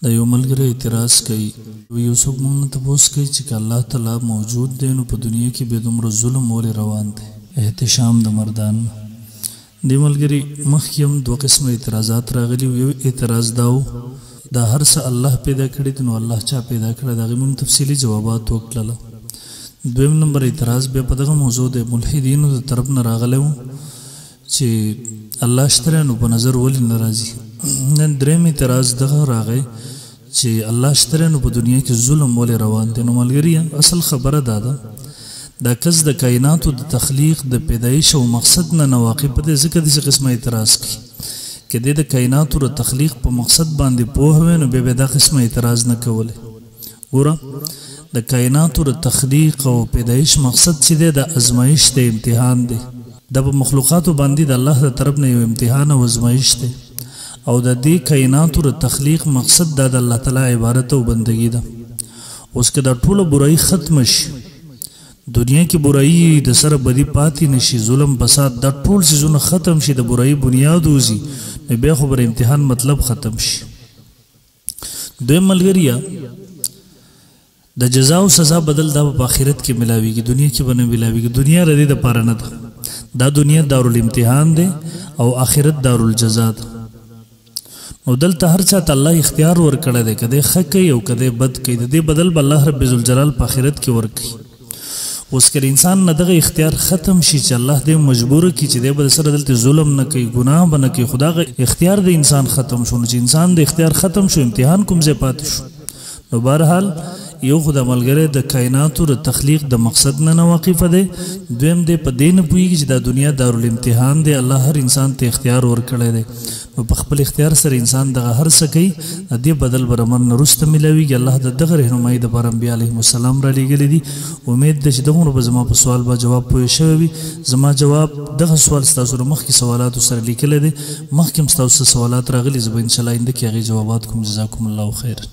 دا یو ملګری اعتراض کوي یو څوک موږ ته تپوس کوي چې که الله تعالی موجود دی نو په دنیا کې بیا دومره ظلم ولې روان دی احتشام د مردان دې ملګري مخکې هم دوه قسمه اعتراضات راغلي یو اعتراض دا و دا هر څه الله پیدا کړي دي نو الله چا پیدا کړی د هغې موږ تفصیلي جوابات وکړله دویم نمبر اعتراض بیا په دغه موضوع د ملحدینو د طرف نه راغلی و چې الله شته نو په نظر ولې نه راځي نن دریم اعتراض دغه راغی چې الله شته نو په دنیا کې ظلم ولې روان دی نو ملګري اصل خبره دا ده دا کس د کائناتو د تخلیق د پیدایش او مقصد نه واقف دی ځکه داسې قسمه اعتراض کوي که د کائناتو د تخلیق په مقصد باندې پوه وی نو بیا دا قسمه اعتراض نه کولی ګوره د کائناتو د تخلیق او پیدایش مقصد چې دی د ازمایش د امتحان دی دا په مخلوقاتو باندې د الله د طرف نه یو امتحان او ازمایش دی او د دې کائناتو د تخلیق مقصد دا د الله تعالی عبادت او بندگی ده اوس که دا ټوله برایي ختم شي دنیا کې برایي د سره بدی پاتې نشي ظلم فساد دا ټول څیزونه ختم شي د برایي بنیاد وځي نو بیا خو به امتحان مطلب ختم شي دویم ملګریا د جزا او سزا بدل دا په آخرت کې ملاويږي دنیا کې به نه ملاويږي دنیا ردی د پاره نه ده دا دنیا دارالامتحان دی او آخرت دارالجزا ده نو دلته هر چاته الله اختیار ورکړی دی که دی ښه کوي او که دی بد کوي د دې بدل به الله رب ذوالجلال په آخرت کې ورکوي اوس که انسان نه دغه اختیار ختم شي چې الله دې مجبوره کړي چې دی به سره دلته ظلم نه کوي ګناه به نه کوي خو دغه اختیار د انسان ختم شو نو چې انسان د اختیار ختم شو امتحان کوم ځای پاتې شو نو بهرحال یو خو د ملګری د کائناتو د تخلیق د مقصد نه واقفه دی دویم دی په دې نه پوهېږي چې دا دنیا دارالامتحان دی الله هر انسان ته اختیار ورکړی دی نو په خپل اختیار سره انسان دغه هر څه کوي د دې بدل به رمر نه وروسته میلاویږي الله د دغه رهنمایي دپاره انبیا علیهم السلام رالیږلي دي امید ده چې دغومره به زما په سوال به جواب پوه شوی وي زما جواب دغه سوال ستاسو د مخکې سوالاتو سره لیکلی دی مخکې هم ستاسو څه سوالات راغلي زه به انشاءالله آینده کې هغې جوابات کوم جزاکم الله خیر